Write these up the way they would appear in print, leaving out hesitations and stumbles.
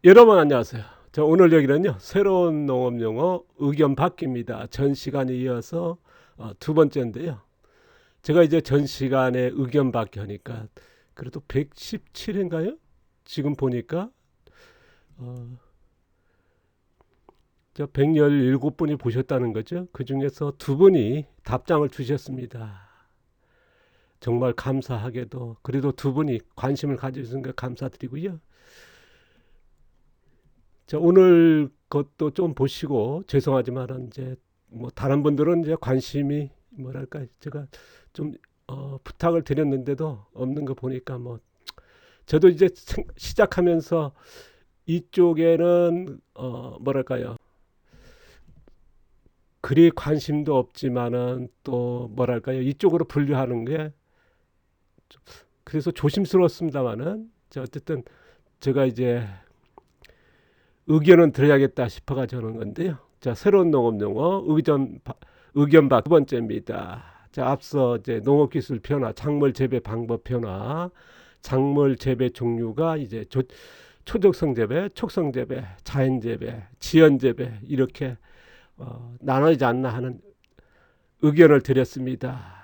여러분 안녕하세요. 오늘 여기는요 새로운 농업용어 의견 받기입니다. 전 시간에 이어서 두 번째인데요. 제가 이제 전 시간에 의견 받기 하니까 그래도 117인가요? 지금 보니까 어, 117분이 보셨다는 거죠. 그 중에서 두 분이 답장을 주셨습니다. 정말 감사하게도 그래도 두 분이 관심을 가져주신 거 감사드리고요. 오늘 것도 좀 보시고 죄송하지만 이제 뭐 다른 분들은 이제 관심이 뭐랄까 제가 좀 부탁을 드렸는데도 없는 거 보니까 뭐 저도 이제 시작하면서 이쪽에는 뭐랄까요 그리 관심도 없지만은 또 뭐랄까요 이쪽으로 분류하는 게 그래서 조심스러웠습니다만은 어쨌든 제가 이제 의견은 드려야겠다 싶어가 저는 건데요. 새로운 농업용어 의견 두 번째입니다. 앞서 이제 농업기술 변화, 작물 재배 방법 변화, 작물 재배 종류가 이제 초적성 재배, 촉성 재배, 자연 재배, 지연 재배 이렇게 나눠지지 않나 하는 의견을 드렸습니다.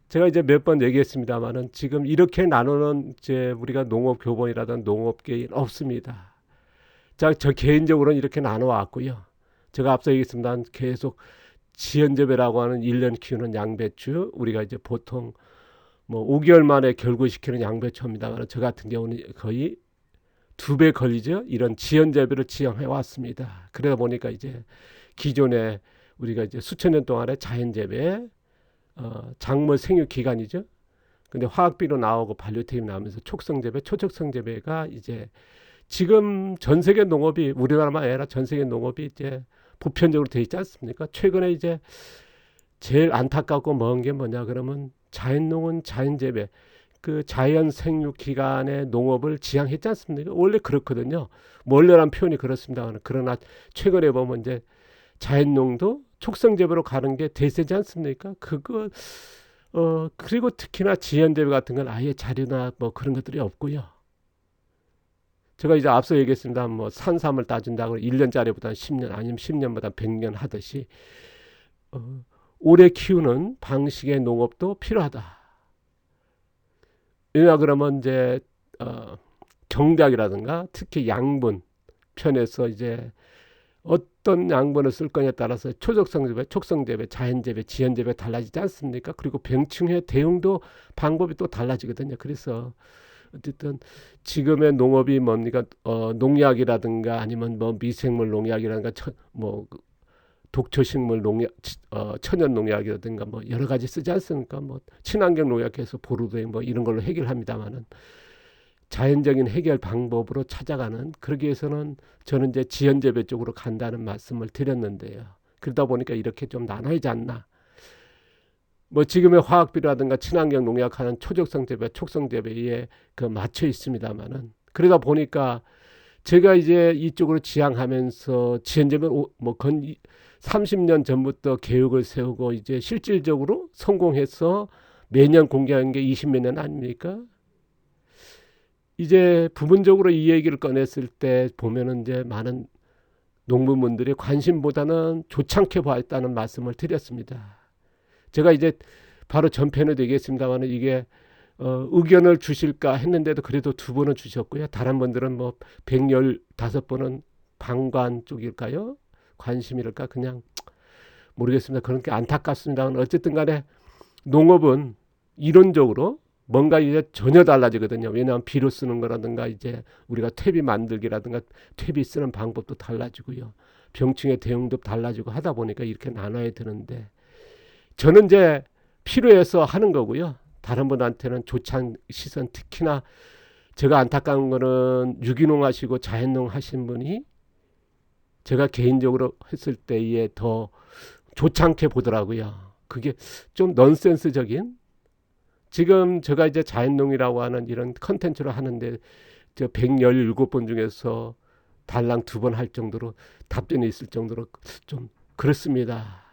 제가 이제 몇 번 얘기했습니다만은 지금 이렇게 나누는 이제 우리가 농업 교본이라든 농업계인 없습니다. 저 개인적으로는 이렇게 나눠 왔고요. 제가 앞서 얘기했습니다. 계속 지연재배라고 하는 1년 키우는 양배추, 우리가 이제 보통 뭐 5개월 만에 결구시키는 양배추입니다만 저 같은 경우는 거의 2배 걸리죠. 이런 지연재배를 지향해 왔습니다. 그러다 보니까 이제 기존에 우리가 이제 수천 년 동안의 자연재배, 작물 생육 기간이죠. 근데 화학비료 나오고 발효템이 나오면서 촉성재배, 초촉성재배가 이제 지금 전 세계 농업이 우리나라만 아니라 전 세계 농업이 이제 보편적으로 돼 있지 않습니까? 최근에 이제 제일 안타깝고 먼 게 뭐냐 그러면 자연농은 자연재배 그 자연 생육 기간의 농업을 지향했지 않습니까? 원래 그렇거든요. 원래란 표현이 그렇습니다. 그러나 최근에 보면 이제 자연농도 촉성재배로 가는 게 대세지 않습니까? 그리고 특히나 지연재배 같은 건 아예 자료나 뭐 그런 것들이 없고요. 제가 이제 앞서 얘기했습니다. 뭐 산삼을 따준다고 1년짜리보다 10년 아니면 10년보다 100년 하듯이 오래 키우는 방식의 농업도 필요하다. 왜냐 그러면 이제 경작이라든가 특히 양분 편에서 이제 어떤 양분을 쓸 거냐에 따라서 초적성재배, 촉성재배, 자연재배, 지연재배 달라지지 않습니까? 그리고 병충해 대응도 방법이 또 달라지거든요. 그래서 어쨌든 지금의 농업이 뭡니까 농약이라든가 아니면 뭐 미생물 농약이라든가 뭐 독초식물 농약 천연 농약이라든가 뭐 여러 가지 쓰지 않습니까? 뭐 친환경 농약해서 보루대 뭐 이런 걸로 해결합니다만은 자연적인 해결 방법으로 찾아가는 그러기 위해서는 저는 이제 지연재배 쪽으로 간다는 말씀을 드렸는데요. 그러다 보니까 이렇게 좀 나눠야지 않나. 뭐 지금의 화학비라든가 친환경 농약하는 초적성 재배, 촉성 재배에 그 맞춰 있습니다만은 그러다 보니까 제가 이제 이쪽으로 지향하면서 지연재배 뭐건 30년 전부터 계획을 세우고 이제 실질적으로 성공해서 매년 공개한 게 20몇 년 아닙니까? 이제 부분적으로 이 얘기를 꺼냈을 때 보면은 이제 많은 농부분들이 관심보다는 좋지 않게 봤다는 말씀을 드렸습니다. 제가 이제 바로 전편에도 얘기했습니다만 이게 의견을 주실까 했는데도 그래도 두 번은 주셨고요. 다른 분들은 뭐 115번은 방관 쪽일까요? 관심이랄까 그냥 모르겠습니다. 그런 게 안타깝습니다만 어쨌든 간에 농업은 이론적으로 뭔가 이제 전혀 달라지거든요. 왜냐하면 비료 쓰는 거라든가 이제 우리가 퇴비 만들기라든가 퇴비 쓰는 방법도 달라지고요. 병충해 대응도 달라지고 하다 보니까 이렇게 나눠야 되는데 저는 이제 필요해서 하는 거고요. 다른 분한테는 좋지 않은 시선 특히나 제가 안타까운 거는 유기농 하시고 자연농 하신 분이 제가 개인적으로 했을 때에 더 좋지 않게 보더라고요. 그게 좀 넌센스적인 지금 제가 이제 자연농이라고 하는 이런 컨텐츠를 하는데 저 117번 중에서 달랑 2번 할 정도로 답변이 있을 정도로 좀 그렇습니다.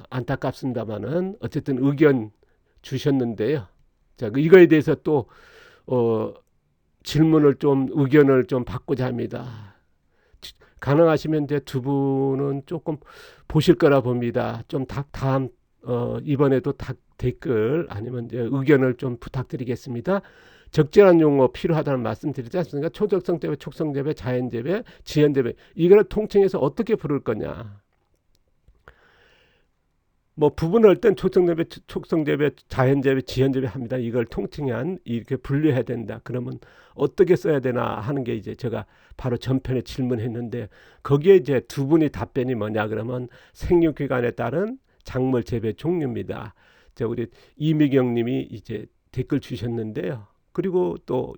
안타깝습니다만은 어쨌든 의견 주셨는데요. 자, 이거에 대해서 또 어, 질문을 좀 의견을 좀 받고자 합니다. 가능하시면 이제 두 분은 조금 보실 거라 봅니다. 좀 다음 이번에도 댓글 아니면 이제 의견을 좀 부탁드리겠습니다. 적절한 용어 필요하다는 말씀드리지 않습니까? 초적성 재배, 촉성 재배, 자연 재배, 지연 재배 이거를 통칭해서 어떻게 부를 거냐? 뭐 부분할 땐 초성 재배, 촉성 재배, 자연 재배, 지연 재배 합니다. 이걸 통칭한 이렇게 분류해야 된다. 그러면 어떻게 써야 되나 하는 게 이제 제가 바로 전편에 질문했는데 거기에 이제 두 분이 답변이 뭐냐 그러면 생육기간에 따른 작물 재배 종류입니다. 자, 우리 이미경님이 이제 댓글 주셨는데요. 그리고 또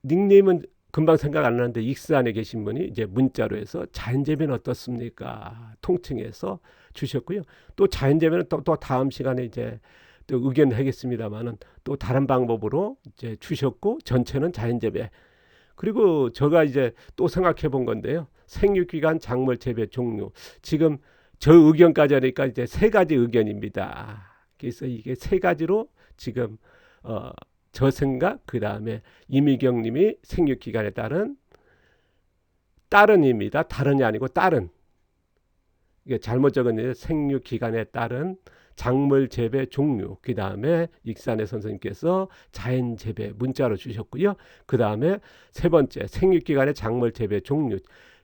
닉네임은 금방 생각 안 나는데 익스 안에 계신 분이 이제 문자로 해서 자연재배는 어떻습니까? 통칭해서 주셨고요. 또 자연재배는 또 다음 시간에 이제 또 의견하겠습니다만은 또 다른 방법으로 이제 주셨고 전체는 자연재배. 그리고 제가 이제 또 생각해 본 건데요. 생육기간 작물 재배 종류. 지금 저 의견까지 하니까 이제 세 가지 의견입니다. 그래서 이게 세 가지로 지금 저 생각 그 다음에 이미경 님이 생육기간에 따른 따른입니다. 다른이 아니고 따른. 이게 잘못 적었는데 생육기간에 따른 작물 재배 종류. 그 다음에 익산의 선생님께서 자연 재배 문자로 주셨고요. 그 다음에 세 번째 생육기간의 작물 재배 종류.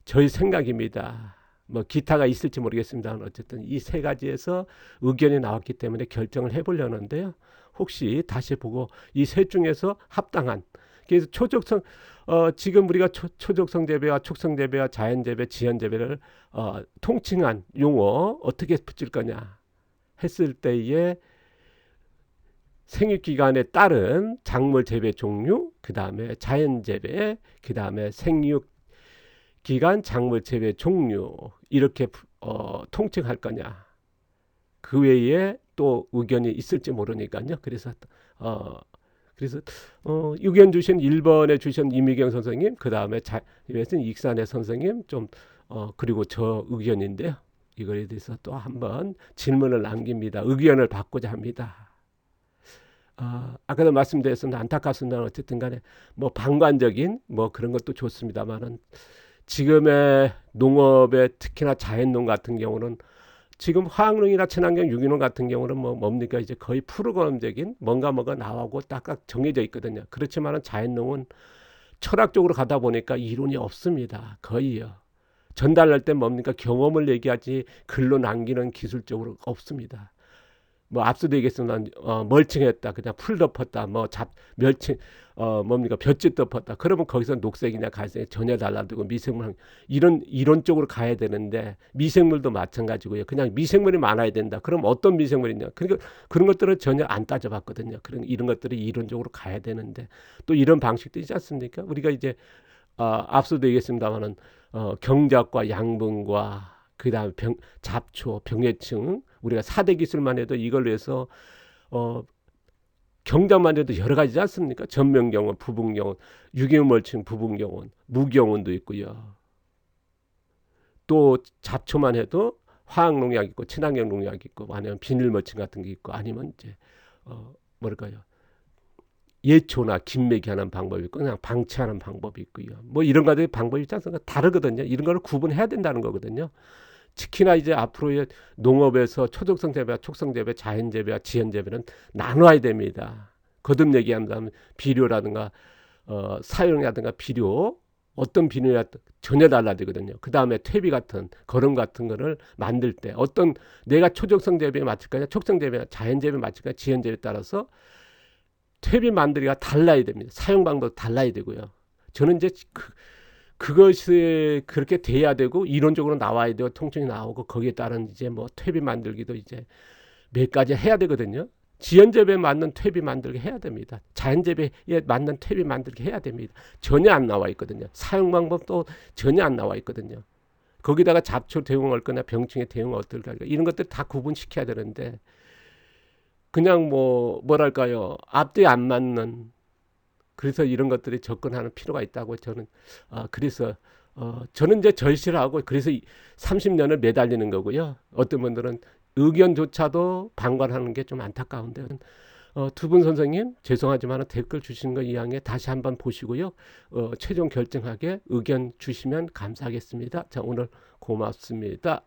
저희 생각입니다. 뭐 기타가 있을지 모르겠습니다. 어쨌든 이 세 가지에서 의견이 나왔기 때문에 결정을 해보려는데요. 혹시 다시 보고 이 셋 중에서 합당한 그래서 초적성 지금 우리가 초적성 재배와 촉성 재배와 자연 재배, 지연 재배를 통칭한 용어 어떻게 붙일 거냐 했을 때에 생육기간에 따른 작물 재배 종류, 그 다음에 자연 재배, 그 다음에 생육기간 작물 재배 종류 이렇게 통칭할 거냐. 그 외에 또 의견이 있을지 모르니까요. 그래서 의견 주신 1번에 주신 이미경 선생님, 그 다음에 익산의 선생님 좀 그리고 저 의견인데요. 이거에 대해서 또 한번 질문을 남깁니다. 의견을 받고자 합니다. 아까도 말씀드렸습니다. 안타깝습니다. 어쨌든 간에 뭐 방관적인 뭐 그런 것도 좋습니다만은 지금의 농업에 특히나 자연농 같은 경우는 지금 화학농이나 친환경 유기농 같은 경우는 뭡니까 이제 거의 프로그램적인 뭔가 나오고 딱딱 정해져 있거든요. 그렇지만은 자연농은 철학적으로 가다 보니까 이론이 없습니다. 거의요. 전달할 때 뭡니까 경험을 얘기하지 글로 남기는 기술적으로 없습니다. 뭐 앞서도 얘기했으나 멀칭했다 그냥 풀 덮었다 멸칭 뭡니까 볕짓 덮었다 그러면 거기서 녹색이냐 갈색이 전혀 달라지고 미생물 이런 쪽으로 가야 되는데 미생물도 마찬가지고요. 그냥 미생물이 많아야 된다. 그럼 어떤 미생물이냐 그러니까 그런 것들을 전혀 안 따져봤거든요. 그런 이런 것들이 이론적으로 가야 되는데 또 이런 방식도 있지 않습니까? 우리가 이제 앞서도 얘기했습니다만은 경작과 양분과 그 다음에 잡초, 병해충 우리가 4대 기술만 해도 이걸로 해서 경작만 해도 여러 가지지 않습니까? 전면경원, 부분경원, 유기물층 부분경원, 무경원도 있고요. 또 잡초만 해도 화학농약 있고 친환경 농약 있고 아니면 비닐물층 같은 게 있고 아니면 이제 뭐랄까요? 예초나 김매기 하는 방법이 있고 그냥 방치하는 방법이 있고요. 뭐 이런 가지 방법이 있지 않습니까? 다르거든요. 이런 거를 구분해야 된다는 거거든요. 특히나 이제 앞으로의 농업에서 초적성 재배와 촉성 재배, 자연 재배와 지연 재배는 나눠야 됩니다. 거듭 얘기한다면 비료라든가 사용이라든가 비료 어떤 비료냐 전혀 달라지거든요. 그 다음에 퇴비 같은 거름 같은 거를 만들 때 어떤 내가 초적성 재배에 맞출 거냐, 촉성 재배나 자연 재배에 맞출 거냐, 지연 재배에 따라서 퇴비 만들기가 달라야 됩니다. 사용 방법도 달라야 되고요. 저는 이제 그것이 그렇게 돼야 되고 이론적으로 나와야 되고 통증이 나오고 거기에 따른 이제 뭐 퇴비 만들기도 이제 몇 가지 해야 되거든요. 지연 재배에 맞는 퇴비 만들기 해야 됩니다. 자연 재배에 맞는 퇴비 만들기 해야 됩니다. 전혀 안 나와 있거든요. 사용 방법도 전혀 안 나와 있거든요. 거기다가 잡초 대응할 거나 병충해 대응 어떨까 이런 것들 다 구분시켜야 되는데 그냥 뭐랄까요 앞뒤 안 맞는 그래서 이런 것들이 접근하는 필요가 있다고 저는 그래서 저는 이제 절실을 하고 그래서 30년을 매달리는 거고요. 어떤 분들은 의견조차도 방관하는 게 좀 안타까운데 두 분 선생님 죄송하지만 댓글 주시는 거 이왕에 다시 한번 보시고요. 최종 결정하게 의견 주시면 감사하겠습니다. 자, 오늘 고맙습니다.